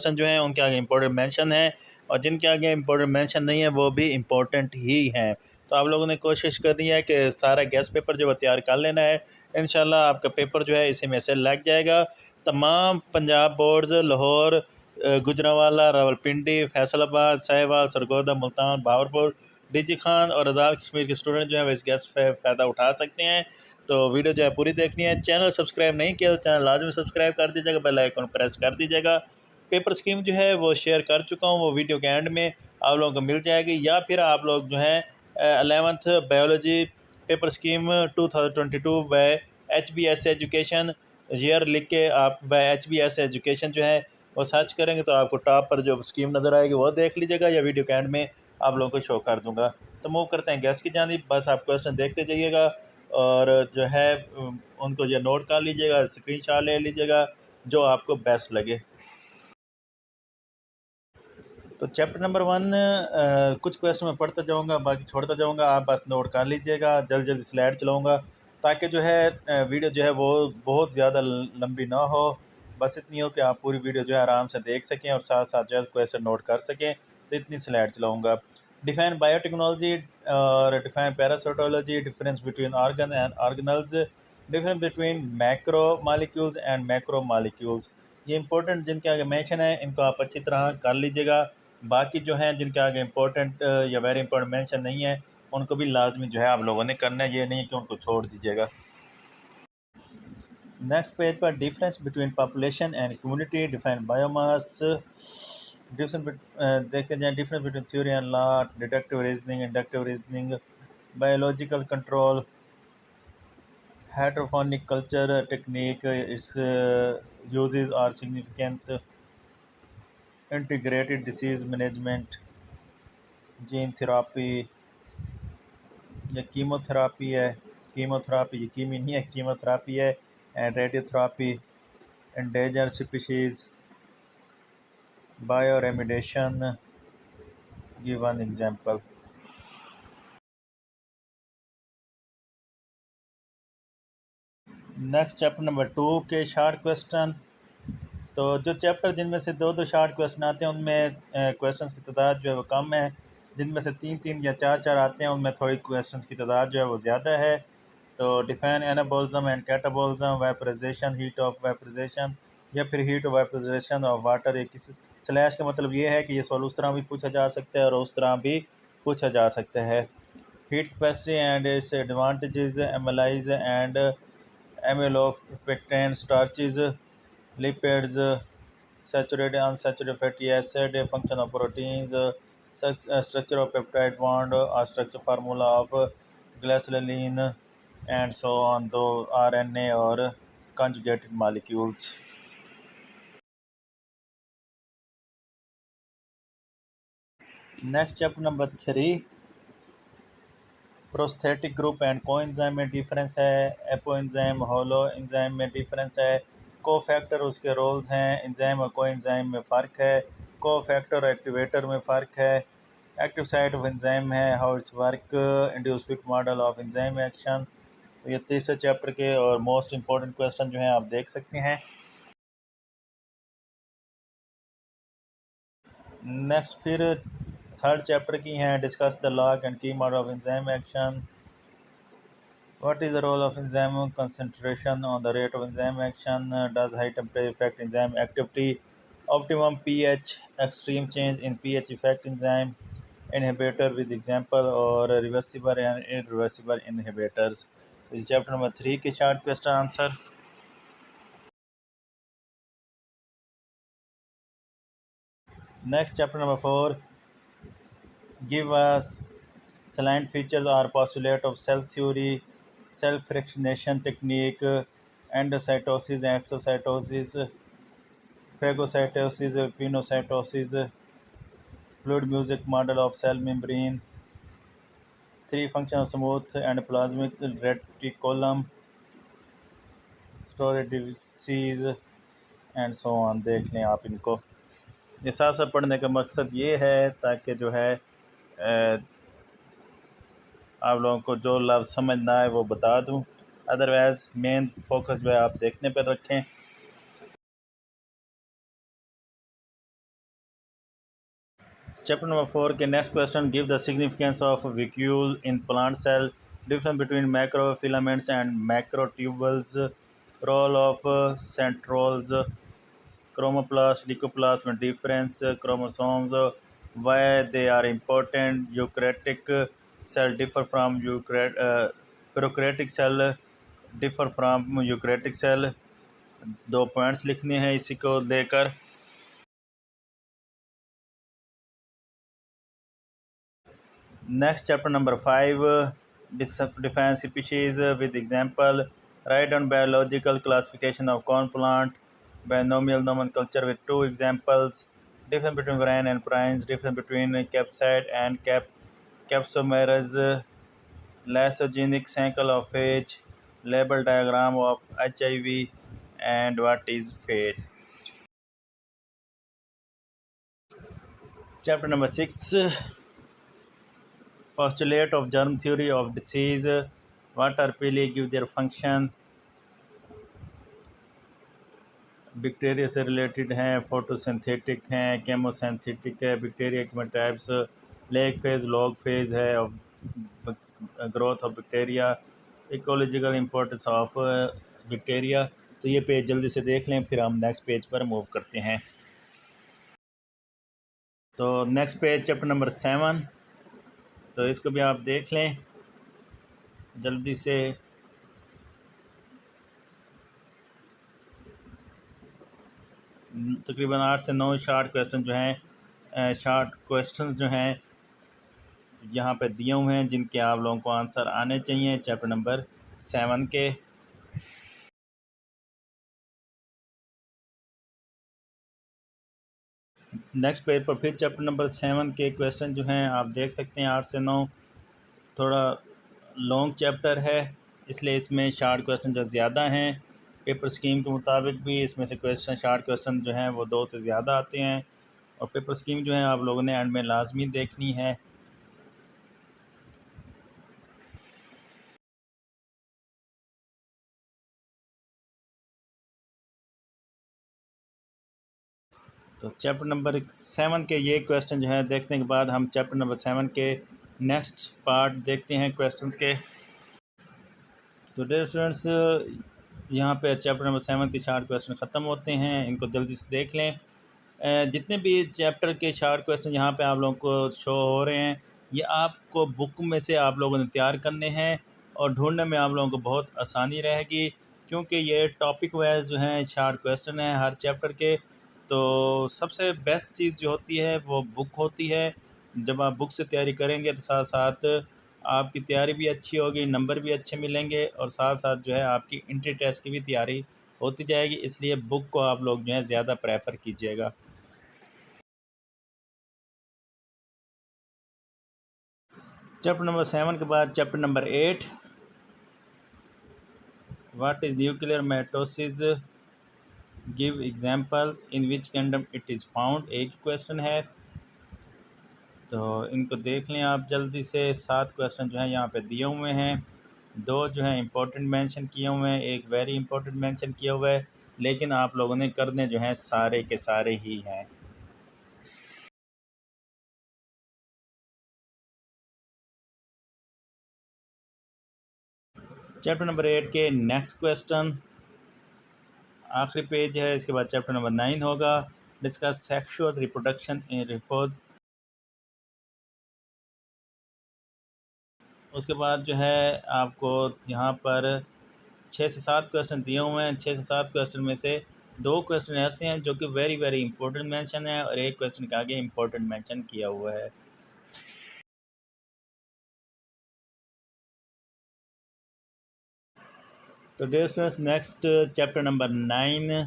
Question जो हैं उनके आगे इंपॉर्टेंट मेंशन है, और जिनके आगे इंपॉर्टेंट मेंशन नहीं है वो भी इंपॉर्टेंट ही हैं। तो आप लोगों ने कोशिश करनी है कि सारा गेस्ट पेपर जो है तैयार कर लेना है। इंशाल्लाह आपका पेपर जो है इसी में से लग जाएगा। तमाम पंजाब बोर्ड्स लाहौर, गुजरांवाला, रावलपिंडी, फैसलाबाद, साहिवाल, सरगोदा, मुल्तान, बहावलपुर, डीजी खान और आज़ाद कश्मीर के स्टूडेंट जो है इस गेस्ट से फ़ायदा उठा सकते हैं। तो वीडियो जो है पूरी देखनी है। चैनल सब्सक्राइब नहीं किया तो चैनल लाजमी सब्सक्राइब कर दीजिएगा, बेल आइकन प्रेस कर दीजिएगा। पेपर स्कीम जो है वो शेयर कर चुका हूँ, वो वीडियो के एंड में आप लोगों को मिल जाएगी। या फिर आप लोग जो है 11th biology paper scheme 2022 by HBS education year लिख के आप बाय HBS एजुकेशन जो है वो सर्च करेंगे तो आपको टॉप पर जो स्कीम नज़र आएगी वो देख लीजिएगा, या वीडियो के एंड में आप लोगों को शो कर दूंगा। तो मूव करते हैं गैस की जानिब। बस आप क्वेश्चन देखते जाइएगा और जो है उनको जो नोट कर लीजिएगा, स्क्रीनशॉट ले लीजिएगा जो आपको बेस्ट लगे। तो चैप्टर नंबर 1 कुछ क्वेश्चन मैं पढ़ता जाऊंगा, बाकी छोड़ता जाऊंगा, आप बस नोट कर लीजिएगा। जल्दी जल्दी स्लाइड चलाऊंगा ताकि जो है वीडियो जो है वो बहुत ज़्यादा लंबी ना हो। बस इतनी हो कि आप पूरी वीडियो जो है आराम से देख सकें और साथ साथ जो है क्वेश्चन नोट कर सकें। तो इतनी स्लाइड चलाऊंगा। डिफाइन बायोटेक्नोलॉजी और define parasitology, difference between organ and organelles, difference between macro molecules and macro molecules. ये इंपॉर्टेंट जिनके आगे मेंशन है इनको आप अच्छी तरह कर लीजिएगा। बाकी जो हैं जिनके आगे इंपॉर्टेंट या वेरी इंपॉर्टेंट मेंशन नहीं है उनको भी लाजमी जो है आप लोगों ने करना है, ये नहीं कि उनको छोड़ दीजिएगा। नेक्स्ट पेज पर difference between population and community, define biomass, difference देखते जाएँ, difference between theory and law, deductive reasoning, inductive reasoning, biological control, heterofonic culture technique, its uses or significance, integrated disease management, gene therapy, या chemotherapy है, chemotherapy यकीमी नहीं है, chemotherapy है, and radiotherapy, endangered species, bioremediation, give one example. Next chapter number 2 के short question. तो जो chapter जिनमें से दो दो शार्ट क्वेश्चन आते हैं उनमें क्वेश्चंस की तादाद जो है वो कम है। जिनमें से तीन तीन या चार चार आते हैं उनमें थोड़ी क्वेश्चंस की तादाद जो है वो ज़्यादा है। तो define anabolism and catabolism, vaporisation, heat of vaporisation, या फिर heat of vaporisation of water. ये किस स्लैश का मतलब ये है कि ये सवाल उस तरह भी पूछा जा सकता है और उस तरह भी पूछा जा सकता है। Heat capacity and its advantages, amylose and amylopectin, starches, lipids, saturated unsaturated fatty acid, function of proteins, structure of peptide bond, or structure formula of glycerine, and so on, though RNA or conjugated molecules. Next chapter number 3, prosthetic group and coenzyme में difference है, apoenzyme holo enzyme में difference है, cofactor उसके roles हैं, enzyme और coenzyme में फ़र्क है, कोफैक्टर और एक्टिवेटर में फ़र्क है, एक्टिव साइट ऑफ एंजाइम है, how it's work, induce quick model of enzyme action. तो ये तीसरे चैप्टर के और मोस्ट इंपॉर्टेंट क्वेश्चन जो हैं आप देख सकते हैं। नेक्स्ट फिर थर्ड चैप्टर की हैं, डिस्कस द लॉग एंड की model of enzyme action, what is the role of enzyme concentration on the rate of enzyme action? Does high temperature affect enzyme activity? Optimum pH, extreme change in pH affect enzyme inhibitor with example, or reversible and irreversible inhibitors. So this is chapter number 3 के short question answer. Next chapter number 4, give us saline features or postulate of cell theory, cell fractionation technique, endocytosis and exocytosis, phagocytosis, pinocytosis, fluid music model of cell membrane, three functions of smooth and plasmic reticulum, storage disease, and so on. देख लें आप इनको। ये साथ साथ पढ़ने का मकसद ये है ताकि जो है आप लोगों को जो लफ्ज़ समझ ना आए वो बता दूं। अदरवाइज़ मेन फोकस जो है आप देखने पर रखें। Chapter number 4 के next question, give the significance of vacuole in plant cell, difference between macrofilaments and macrotubules, role of centrioles, chromoplast, leucoplast में difference, chromosomes, why they are important, eukaryotic cell differ from prokaryotic cell differ from eukaryotic cell। दो points लिखने हैं इसी को लेकर। Next chapter number 5, define species with example, write down biological classification of corn plant, binomial nomenclature with two examples, difference between varine and prines, difference between capside and capsomerase, lysogenic cycle of phage, label diagram of HIV, and what is phage। Chapter number 6, postulate of germ theory of disease, what are pili, give their function, bacteria से related हैं, photosynthetic हैं, chemosynthetic है, bacteria के types, lag phase log phase है of growth of bacteria, ecological importance of bacteria. तो ये page जल्दी से देख लें, फिर हम नेक्स्ट पेज पर मूव करते हैं। तो नेक्स्ट पेज चैप्टर नंबर 7, तो इसको भी आप देख लें जल्दी से। तकरीबन 8 से 9 शार्ट क्वेश्चन जो हैं, शार्ट क्वेश्चन जो हैं यहाँ पे दिए हुए हैं, जिनके आप लोगों को आंसर आने चाहिए चैप्टर नंबर 7 के। नेक्स्ट पेज पर फिर चैप्टर नंबर 7 के क्वेश्चन जो हैं आप देख सकते हैं 8 से 9। थोड़ा लॉन्ग चैप्टर है, इसलिए इसमें शार्ट क्वेश्चन जो ज़्यादा हैं। पेपर स्कीम के मुताबिक भी इसमें से क्वेश्चन शार्ट क्वेश्चन जो हैं वो 2 से ज़्यादा आते हैं, और पेपर स्कीम जो है आप लोगों ने एंड में लाजमी देखनी है। तो चैप्टर नंबर 7 के ये क्वेश्चन जो है देखने के बाद हम चैप्टर नंबर 7 के नेक्स्ट पार्ट देखते हैं क्वेश्चंस के। तो डियर स्टूडेंट्स, यहाँ पे चैप्टर नंबर 7 के शार्ट क्वेश्चन ख़त्म होते हैं, इनको जल्दी से देख लें। जितने भी चैप्टर के शार्ट क्वेश्चन यहाँ पे आप लोगों को शो हो रहे हैं, ये आपको बुक में से आप लोगों ने तैयार करने हैं और ढूंढने में आप लोगों को बहुत आसानी रहेगी, क्योंकि ये टॉपिक वाइज जो हैं शार्ट क्वेश्चन हैं हर चैप्टर के। तो सबसे बेस्ट चीज़ जो होती है वो बुक होती है। जब आप बुक से तैयारी करेंगे तो साथ साथ आपकी तैयारी भी अच्छी होगी, नंबर भी अच्छे मिलेंगे, और साथ साथ जो है आपकी इंट्री टेस्ट की भी तैयारी होती जाएगी। इसलिए बुक को आप लोग जो है ज़्यादा प्रेफर कीजिएगा। चैप्टर नंबर 7 के बाद chapter number 8, what is nuclear mitosis, give example in which kingdom it is found. एक क्वेश्चन है, तो इनको देख लें आप जल्दी से। 7 क्वेश्चन जो हैं यहाँ पे दिए हुए हैं, 2 जो हैं इंपॉर्टेंट मेंशन किए हुए हैं, एक वेरी इंपॉर्टेंट मेंशन किया हुआ है, लेकिन आप लोगों ने करने जो हैं सारे के सारे ही हैं। चैप्टर नंबर 8 के नेक्स्ट क्वेश्चन आखिरी पेज है, इसके बाद चैप्टर नंबर 9 होगा, discuss sexual reproduction in repose. उसके बाद जो है आपको यहाँ पर 6 से 7 क्वेश्चन दिए हुए हैं। 6 से 7 क्वेश्चन में से 2 क्वेश्चन ऐसे हैं जो कि वेरी वेरी इंपॉर्टेंट मेंशन है, और एक क्वेश्चन के आगे इंपॉर्टेंट मेंशन किया हुआ है। तो dear students, next chapter number 9।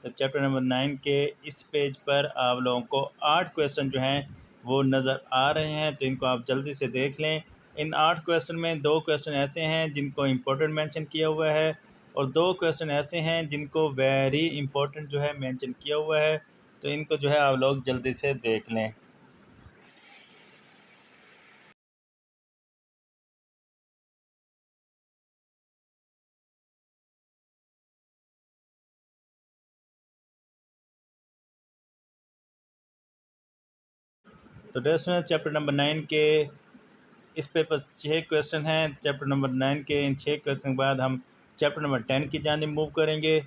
तो चैप्टर नंबर 9 के इस पेज पर आप लोगों को 8 क्वेश्चन जो हैं वो नज़र आ रहे हैं, तो इनको आप जल्दी से देख लें। इन 8 क्वेश्चन में 2 क्वेश्चन ऐसे हैं जिनको इम्पोर्टेंट मेंशन किया हुआ है, और 2 क्वेश्चन ऐसे हैं जिनको वेरी इंपॉर्टेंट जो है मेंशन किया हुआ है। तो इनको जो है आप लोग जल्दी से देख लें। तो डियर स्टूडेंट्स, चैप्टर नंबर 9 के इस पेपर 6 क्वेश्चन हैं। चैप्टर नंबर 9 के इन 6 क्वेश्चन के बाद हम चैप्टर नंबर 10 की जानिब मूव करेंगे।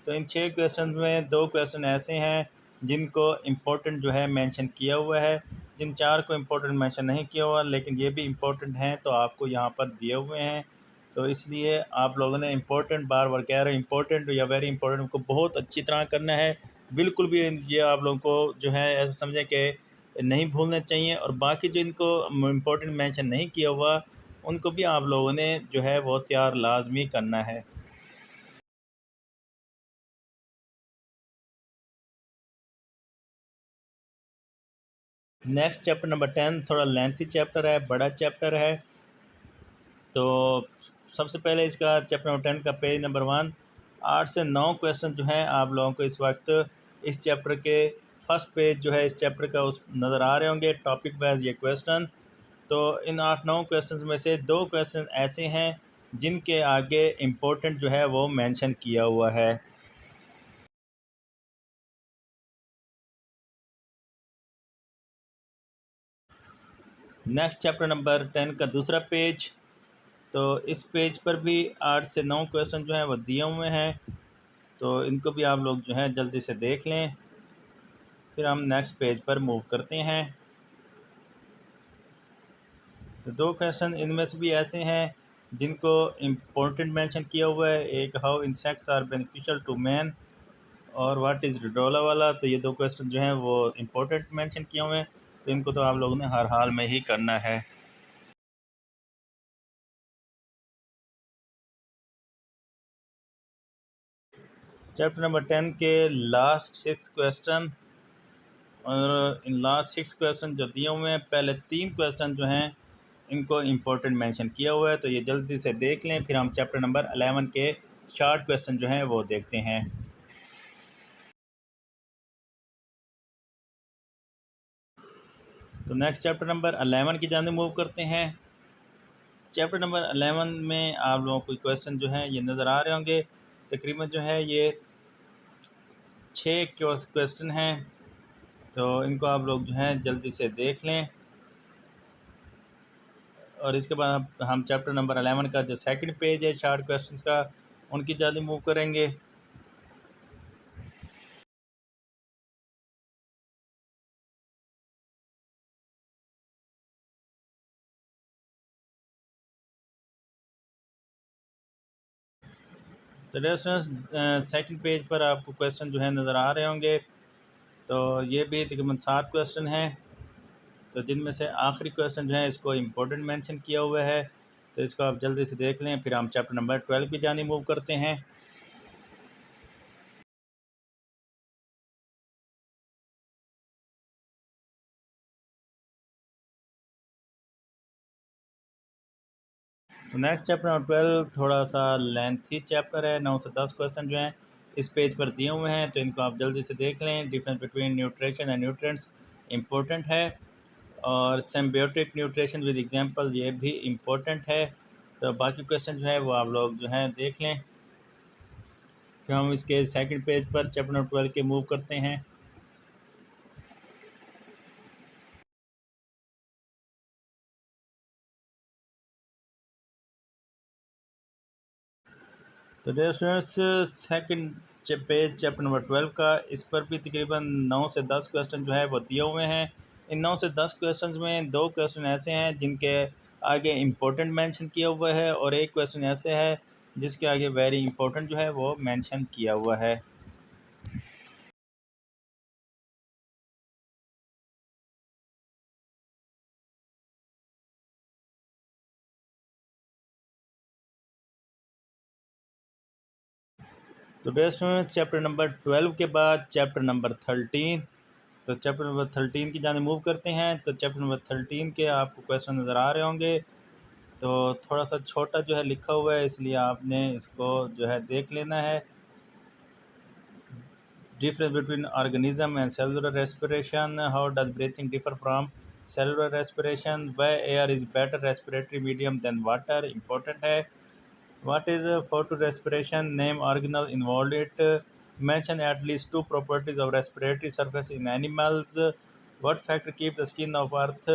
तो इन 6 क्वेश्चन में 2 क्वेश्चन ऐसे हैं जिनको इम्पोर्टेंट जो है मेंशन किया हुआ है, जिन 4 को इम्पोर्टेंट मेंशन नहीं किया हुआ, लेकिन ये भी इम्पोर्टेंट हैं तो आपको यहाँ पर दिए हुए हैं। तो इसलिए आप लोगों ने इम्पोर्टेंट, बार बार कह रहे हैं इम्पोर्टेंट या वेरी इंपॉर्टेंट, को बहुत अच्छी तरह करना है। बिल्कुल भी ये आप लोगों को जो है ऐसा समझें कि नहीं भूलना चाहिए, और बाकी जो इनको इम्पोर्टेंट मेंशन नहीं किया हुआ उनको भी आप लोगों ने जो है वो तैयार लाजमी करना है। नेक्स्ट चैप्टर नंबर 10 थोड़ा लेंथी चैप्टर है, बड़ा चैप्टर है। तो सबसे पहले इसका चैप्टर नंबर 10 का पेज नंबर 1, 8 से 9 क्वेश्चन जो हैं आप लोगों को इस वक्त इस चैप्टर के फर्स्ट पेज जो है इस चैप्टर का उस नज़र आ रहे होंगे, टॉपिक वाइज ये क्वेश्चन। तो इन 8-9 क्वेश्चन में से 2 क्वेश्चन ऐसे हैं जिनके आगे इम्पोर्टेंट जो है वो मेंशन किया हुआ है। नेक्स्ट चैप्टर नंबर 10 का दूसरा पेज, तो इस पेज पर भी 8 से 9 क्वेश्चन जो हैं वो दिए हुए हैं। तो इनको भी आप लोग जो हैं जल्दी से देख लें, फिर हम नेक्स्ट पेज पर मूव करते हैं। तो 2 क्वेश्चन इनमें से भी ऐसे हैं जिनको इम्पोर्टेंट मेंशन किया हुआ है, एक how insects are beneficial to man और व्हाट इज़ रिडोला वाला। तो ये 2 क्वेश्चन जो हैं वो इम्पोर्टेंट मेंशन किए हुए हैं, तो इनको तो आप लोगों ने हर हाल में ही करना है। चैप्टर नंबर 10 के लास्ट 6 क्वेश्चन, और इन लास्ट 6 क्वेश्चन जो दिए हुए हैं, पहले 3 क्वेश्चन जो हैं इनको इम्पोर्टेंट मेंशन किया हुआ है, तो ये जल्दी से देख लें, फिर हम चैप्टर नंबर 11 के शॉर्ट क्वेश्चन जो हैं वो देखते हैं। तो नेक्स्ट चैप्टर नंबर 11 की जानिब मूव करते हैं। चैप्टर नंबर 11 में आप लोगों को क्वेश्चन जो हैं ये नज़र आ रहे होंगे, तकरीबन जो है ये 6 क्वेश्चन हैं। तो इनको आप लोग जो हैं जल्दी से देख लें, और इसके बाद हम चैप्टर नंबर 11 का जो सेकंड पेज है शॉर्ट क्वेश्चंस का, उनकी जानिब मूव करेंगे। तो रेफरेंस सेकंड पेज पर आपको क्वेश्चन जो है नज़र आ रहे होंगे। तो ये भी तकरीबन 7 क्वेश्चन हैं, तो जिनमें से आखिरी क्वेश्चन जो है इसको इम्पोर्टेंट मेंशन किया हुआ है, तो इसको आप जल्दी से देख लें, फिर हम चैप्टर नंबर 12 की जानिब मूव करते हैं। तो नेक्स्ट चैप्टर नंबर 12 थोड़ा सा लेंथी चैप्टर है, 9 से 10 क्वेश्चन जो हैं इस पेज पर दिए हुए हैं, तो इनको आप जल्दी से देख लें। Difference between nutrition and nutrients important है, और सिम्बियोटिक न्यूट्रिशन विद एग्जांपल ये भी इम्पोर्टेंट है। तो बाकी क्वेश्चन जो है वो आप लोग जो हैं देख लें, फिर हम इसके सेकंड पेज पर चैप्टर नंबर 12 के मूव करते हैं। तो dear students, second page chapter number 12 का, इस पर भी तकरीबन 9 से 10 क्वेश्चन जो है वो दिए हुए हैं। इन 9 से 10 क्वेश्चन में 2 क्वेश्चन ऐसे हैं जिनके आगे इम्पोर्टेंट मेंशन किया हुआ है, और एक क्वेश्चन ऐसे है जिसके आगे वेरी इंपॉर्टेंट जो है वो मेंशन किया हुआ है। तो डियर स्टूडेंट्स, चैप्टर नंबर 12 के बाद चैप्टर नंबर 13, तो चैप्टर नंबर 13 की जाने मूव करते हैं। तो चैप्टर नंबर 13 के आपको क्वेश्चन नज़र आ रहे होंगे, तो थोड़ा सा छोटा जो है लिखा हुआ है, इसलिए आपने इसको जो है देख लेना है। Difference between organism and cellular respiration. How does breathing differ from cellular respiration? Why air is better respiratory medium than water? Important है. What is photorespiration? Name organelle involved it. Mention at least two properties of respiratory surface in animals. What factor keep the skin of Earth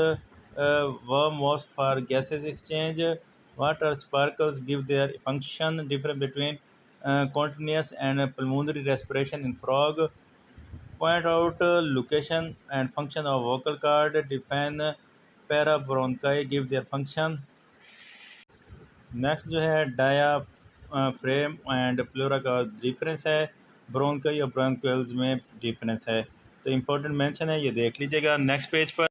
warm most for gases exchange? What are sparkles give their function difference between continuous and pulmonary respiration in frog? Point out location and function of vocal cord. Define parabronchi give their function. Next जो है dia frame and pleura का difference है, bronchi और ब्रोंकोल्स में difference है। तो important mention है, ये देख लीजिएगा। नेक्स्ट पेज पर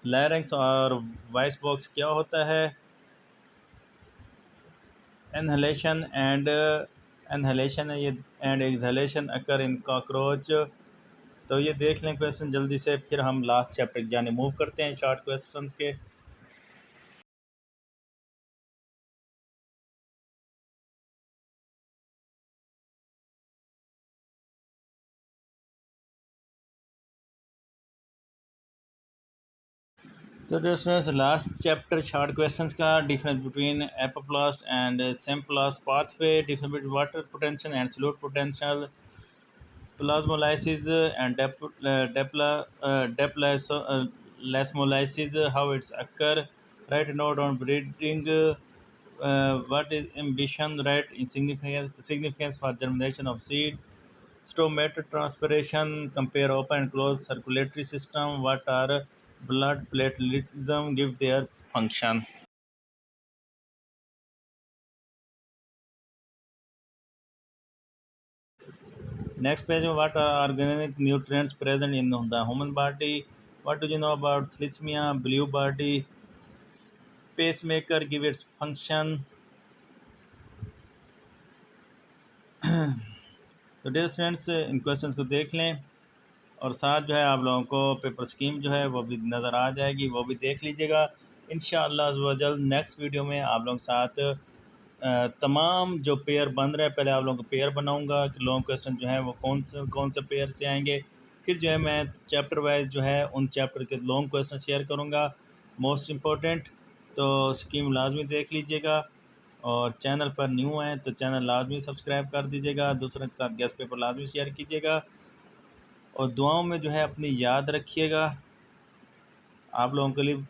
लैरिंक्स और वॉइस बॉक्स क्या होता है, इनहेलेशन है ये, and exhalation occur in cockroach. तो ये देख लें क्वेश्चन जल्दी से, फिर हम लास्ट चैप्टर की जाने मूव करते हैं शॉर्ट क्वेश्चंस के। तो दोस्तों लास्ट चैप्टर शॉर्ट क्वेश्चंस का, difference between apoplast and symplast pathway, difference between water potential and solute potential, plasmolysis and deplasmolysis, how it's occur. Write a note on breeding. What is ambition? Write in significance for germination of seed. Stomatotranspiration. Compare open and closed circulatory system. What are blood plateletism? Give their function. Next page, what are organic nutrients present in the human body? What do you know about thalassemia, blue body, pacemaker, give its function? तो dear students, इन questions को देख लें और साथ जो है आप लोगों को पेपर स्कीम जो है वो भी नज़र आ जाएगी, वो भी देख लीजिएगा। इंशाअल्लाह अज़्ज़ व जल नेक्स्ट वीडियो में आप लोगों के साथ तमाम जो पेयर बन रहे हैं, पहले आप लोगों को पेयर बनाऊंगा कि लॉन्ग क्वेश्चन जो है वो कौन से पेयर से आएंगे, फिर जो है मैं चैप्टर वाइज जो है उन चैप्टर के लॉन्ग क्वेश्चन शेयर करूंगा मोस्ट इम्पोर्टेंट। तो स्कीम लाजमी देख लीजिएगा, और चैनल पर न्यू हैं तो चैनल लाजमी सब्सक्राइब कर दीजिएगा, दूसरों के साथ गेस्ट पेपर लाजमी शेयर कीजिएगा, और दुआओं में जो है अपनी याद रखिएगा। आप लोगों के लिए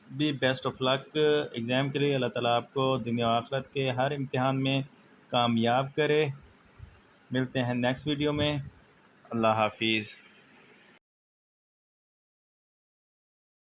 भी बेस्ट ऑफ लक एग्ज़ाम के लिए। अल्लाह ताला आपको दुनिया और आखिरत के हर इम्तिहान में कामयाब करे। मिलते हैं नेक्स्ट वीडियो में। अल्लाह हाफिज़।